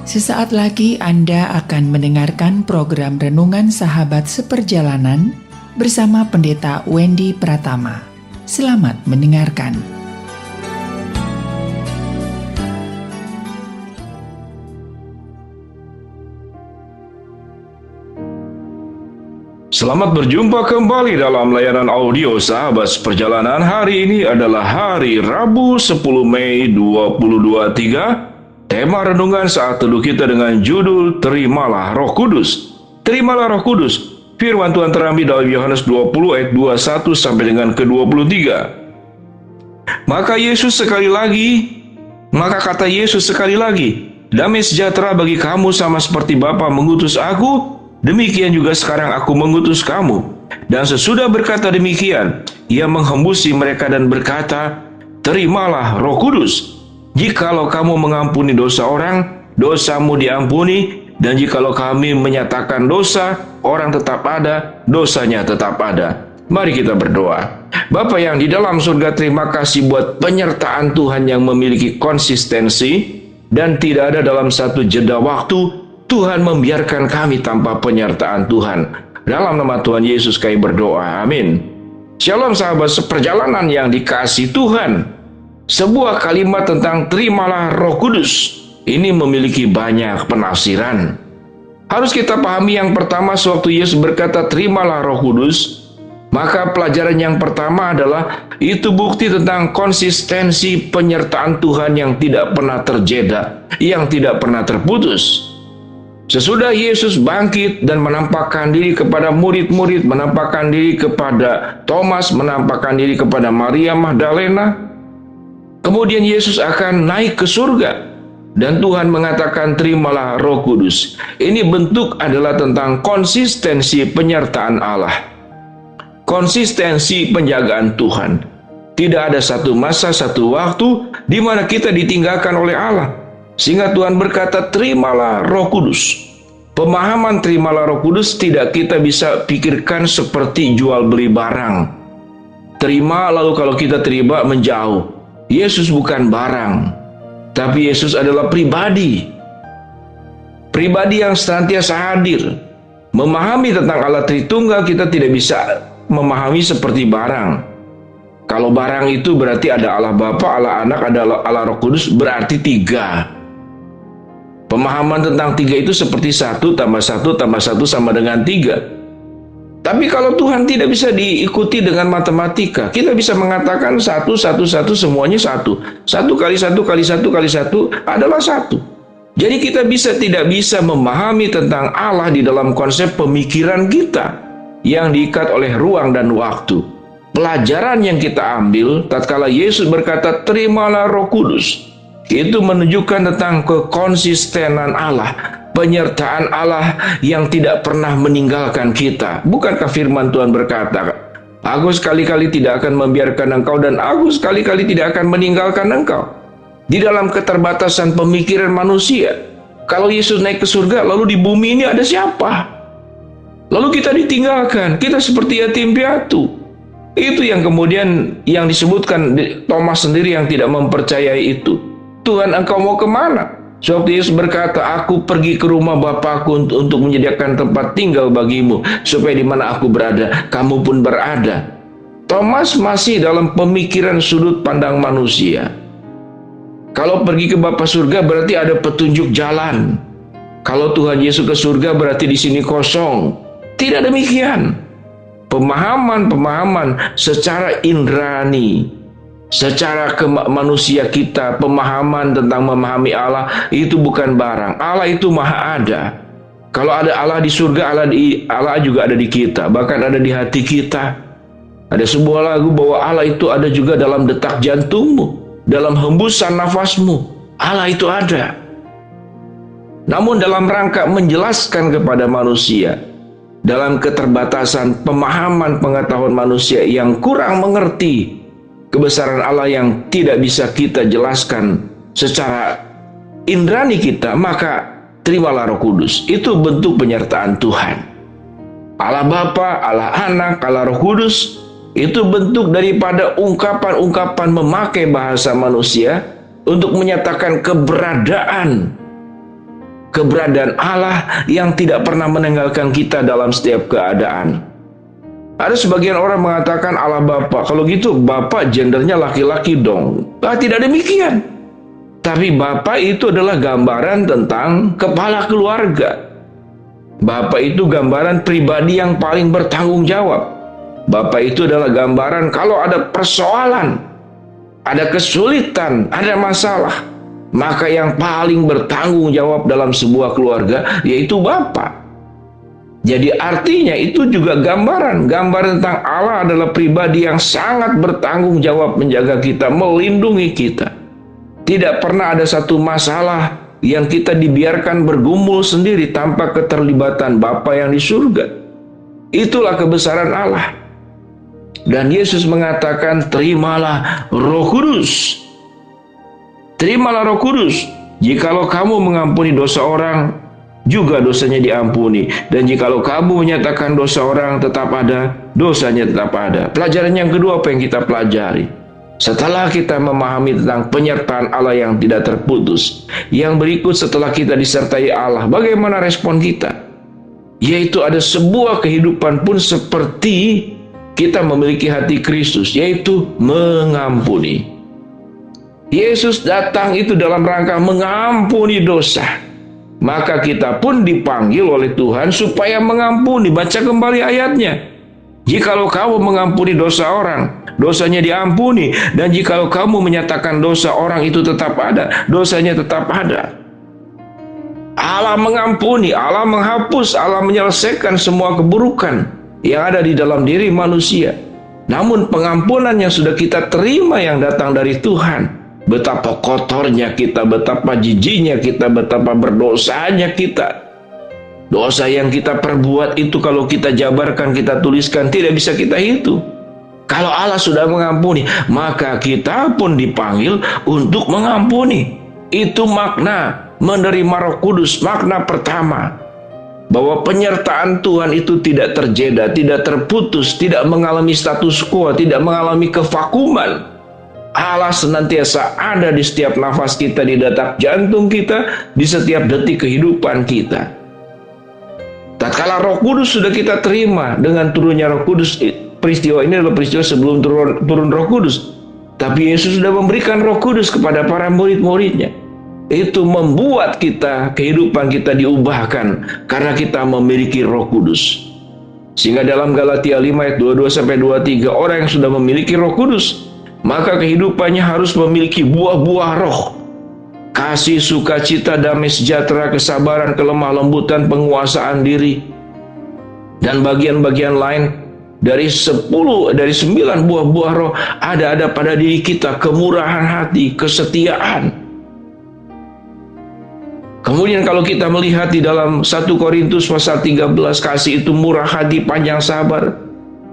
Sesaat lagi Anda akan mendengarkan program Renungan Sahabat Seperjalanan bersama Pendeta Wendy Pratama. Selamat mendengarkan. Selamat berjumpa kembali dalam layanan audio Sahabat Seperjalanan. Hari ini adalah hari Rabu 10 Mei 2023. Tema renungan saat teduh kita dengan judul Terimalah Roh Kudus. Terimalah Roh Kudus. Firman Tuhan terambil dalam Yohanes 20 ayat 21 sampai dengan ke-23. Maka kata Yesus sekali lagi, damai sejahtera bagi kamu sama seperti Bapa mengutus aku, demikian juga sekarang aku mengutus kamu. Dan sesudah berkata demikian, ia menghembusi mereka dan berkata, terimalah Roh Kudus. Jikalau kamu mengampuni dosa orang, dosamu diampuni. Dan jikalau kami menyatakan dosa, orang tetap ada, dosanya tetap ada. Mari kita berdoa. Bapa yang di dalam surga, terima kasih buat penyertaan Tuhan yang memiliki konsistensi. Dan tidak ada dalam satu jeda waktu Tuhan membiarkan kami tanpa penyertaan Tuhan. Dalam nama Tuhan Yesus kami berdoa, amin. Shalom sahabat seperjalanan yang dikasihi Tuhan. Sebuah kalimat tentang terimalah Roh Kudus ini memiliki banyak penafsiran. Harus kita pahami yang pertama, sewaktu Yesus berkata terimalah Roh Kudus, maka pelajaran yang pertama adalah itu bukti tentang konsistensi penyertaan Tuhan yang tidak pernah terjeda, yang tidak pernah terputus. Sesudah Yesus bangkit dan menampakkan diri kepada murid-murid, menampakkan diri kepada Thomas, menampakkan diri kepada Maria Magdalena, kemudian Yesus akan naik ke surga. Dan Tuhan mengatakan terimalah Roh Kudus. Ini bentuk adalah tentang konsistensi penyertaan Allah. Konsistensi penjagaan Tuhan. Tidak ada satu masa, satu waktu di mana kita ditinggalkan oleh Allah. Sehingga Tuhan berkata terimalah Roh Kudus. Pemahaman terimalah Roh Kudus tidak kita bisa pikirkan seperti jual beli barang. Terima lalu kalau kita terima menjauh. Yesus bukan barang, tapi Yesus adalah pribadi. Pribadi yang senantiasa hadir. Memahami tentang Allah Tritunggal kita tidak bisa memahami seperti barang. Kalau barang itu berarti ada Allah Bapa, Allah Anak, ada Allah Roh Kudus, berarti tiga. Pemahaman tentang tiga itu seperti 1 tambah 1 tambah 1 sama dengan 3. Tapi kalau Tuhan tidak bisa diikuti dengan matematika, kita bisa mengatakan 1, 1, 1 semuanya 1. 1 kali 1 kali 1 kali 1 adalah 1. Jadi kita tidak bisa memahami tentang Allah di dalam konsep pemikiran kita yang diikat oleh ruang dan waktu. Pelajaran yang kita ambil tatkala Yesus berkata terimalah Roh Kudus, itu menunjukkan tentang kekonsistenan Allah, penyertaan Allah yang tidak pernah meninggalkan kita. Bukankah firman Tuhan berkata, aku sekali-kali tidak akan membiarkan engkau dan aku sekali-kali tidak akan meninggalkan engkau. Di dalam keterbatasan pemikiran manusia, kalau Yesus naik ke surga, lalu di bumi ini ada siapa? Lalu kita ditinggalkan, kita seperti yatim piatu. Itu yang kemudian yang disebutkan Thomas sendiri yang tidak mempercayai itu. Tuhan, engkau mau kemana? Sewaktu Yesus berkata, aku pergi ke rumah Bapakku untuk menyediakan tempat tinggal bagimu, supaya di mana aku berada, kamu pun berada. Thomas masih dalam pemikiran sudut pandang manusia. Kalau pergi ke Bapa surga berarti ada petunjuk jalan. Kalau Tuhan Yesus ke surga berarti di sini kosong. Tidak demikian. Pemahaman secara indrani, secara manusia kita, pemahaman tentang memahami Allah itu bukan barang. Allah itu maha ada. Kalau ada Allah di surga, Allah juga ada di kita, bahkan ada di hati kita. Ada sebuah lagu bahwa Allah itu ada juga dalam detak jantungmu, dalam hembusan nafasmu. Allah itu ada. Namun dalam rangka menjelaskan kepada manusia, dalam keterbatasan pemahaman pengetahuan manusia yang kurang mengerti kebesaran Allah yang tidak bisa kita jelaskan secara indrani kita, maka terimalah Roh Kudus. Itu bentuk penyertaan Tuhan. Allah Bapa, Allah Anak, Allah Roh Kudus itu bentuk daripada ungkapan-ungkapan memakai bahasa manusia untuk menyatakan keberadaan keberadaan Allah yang tidak pernah meninggalkan kita dalam setiap keadaan. Ada sebagian orang mengatakan Allah Bapa. Kalau gitu Bapa gendernya laki-laki dong. Tidak demikian. Tapi Bapa itu adalah gambaran tentang kepala keluarga. Bapa itu gambaran pribadi yang paling bertanggung jawab. Bapa itu adalah gambaran kalau ada persoalan, ada kesulitan, ada masalah, maka yang paling bertanggung jawab dalam sebuah keluarga yaitu Bapa. Jadi artinya itu juga gambaran tentang Allah adalah pribadi yang sangat bertanggung jawab menjaga kita, melindungi kita. Tidak pernah ada satu masalah yang kita dibiarkan bergumul sendiri tanpa keterlibatan Bapa yang di surga. Itulah kebesaran Allah. Dan Yesus mengatakan, terimalah Roh Kudus. Terimalah Roh Kudus. Jikalau kamu mengampuni dosa orang, juga dosanya diampuni. Dan jikalau kamu menyatakan dosa orang tetap ada, dosanya tetap ada. Pelajaran yang kedua apa yang kita pelajari? Setelah kita memahami tentang penyertaan Allah yang tidak terputus, yang berikut setelah kita disertai Allah, bagaimana respon kita? Yaitu ada sebuah kehidupan pun seperti kita memiliki hati Kristus, yaitu mengampuni. Yesus datang itu dalam rangka mengampuni dosa. Maka kita pun dipanggil oleh Tuhan supaya mengampuni. Baca kembali ayatnya. Jikalau kamu mengampuni dosa orang, dosanya diampuni. Dan jikalau kamu menyatakan dosa orang itu tetap ada, dosanya tetap ada. Allah mengampuni, Allah menghapus, Allah menyelesaikan semua keburukan yang ada di dalam diri manusia. Namun pengampunan yang sudah kita terima yang datang dari Tuhan, betapa kotornya kita, betapa jijiknya kita, betapa berdosanya kita. Dosa yang kita perbuat itu kalau kita jabarkan, kita tuliskan, tidak bisa kita hitung. Kalau Allah sudah mengampuni, maka kita pun dipanggil untuk mengampuni. Itu makna menerima Roh Kudus, makna pertama. Bahwa penyertaan Tuhan itu tidak terjeda, tidak terputus, tidak mengalami status quo, tidak mengalami kevakuman. Allah senantiasa ada di setiap nafas kita, di detak jantung kita, di setiap detik kehidupan kita. Tatkala Roh Kudus sudah kita terima dengan turunnya Roh Kudus, peristiwa ini adalah peristiwa sebelum turun Roh Kudus. Tapi Yesus sudah memberikan Roh Kudus kepada para murid-muridnya. Itu membuat kita, kehidupan kita diubahkan karena kita memiliki Roh Kudus. Sehingga dalam Galatia 5 ayat 22-23, orang yang sudah memiliki Roh Kudus, maka kehidupannya harus memiliki buah-buah roh. Kasih, sukacita, damai sejahtera, kesabaran, kelemah lembutan, penguasaan diri, dan bagian-bagian lain. Dari 9 buah-buah roh ada pada diri kita. Kemurahan hati, kesetiaan. Kemudian kalau kita melihat di dalam 1 Korintus pasal 13, kasih itu murah hati, panjang sabar.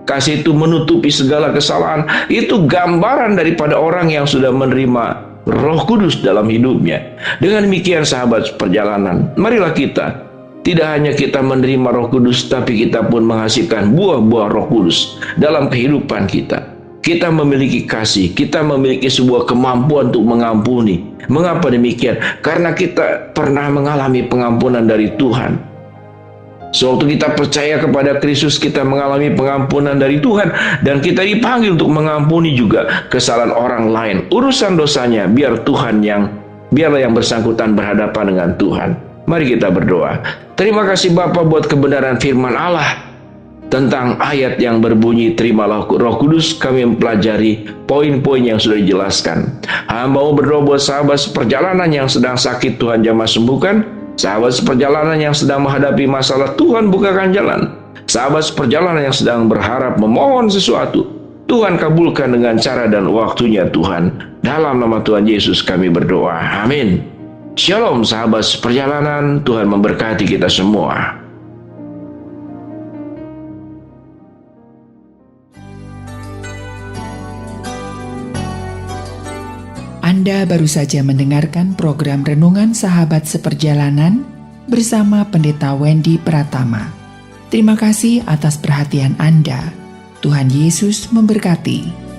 Kasih itu menutupi segala kesalahan. Itu gambaran daripada orang yang sudah menerima Roh Kudus dalam hidupnya. Dengan demikian sahabat perjalanan, marilah kita, tidak hanya kita menerima Roh Kudus, tapi kita pun menghasilkan buah-buah Roh Kudus dalam kehidupan kita. Kita memiliki kasih, kita memiliki sebuah kemampuan untuk mengampuni. Mengapa demikian? Karena kita pernah mengalami pengampunan dari Tuhan. Sewaktu kita percaya kepada Kristus, kita mengalami pengampunan dari Tuhan, dan kita dipanggil untuk mengampuni juga kesalahan orang lain. Urusan dosanya biarlah yang bersangkutan berhadapan dengan Tuhan. Mari kita berdoa. Terima kasih Bapa buat kebenaran firman Allah. Tentang ayat yang berbunyi terimalah Roh Kudus, kami mempelajari poin-poin yang sudah dijelaskan. Hamba mau berdoa buat sahabat seperjalanan yang sedang sakit, Tuhan jamah sembuhkan. Sahabat seperjalanan yang sedang menghadapi masalah, Tuhan bukakan jalan. Sahabat seperjalanan yang sedang berharap memohon sesuatu, Tuhan kabulkan dengan cara dan waktunya Tuhan. Dalam nama Tuhan Yesus kami berdoa. Amin. Shalom sahabat seperjalanan, Tuhan memberkati kita semua. Anda baru saja mendengarkan program Renungan Sahabat Seperjalanan bersama Pendeta Wendy Pratama. Terima kasih atas perhatian Anda. Tuhan Yesus memberkati.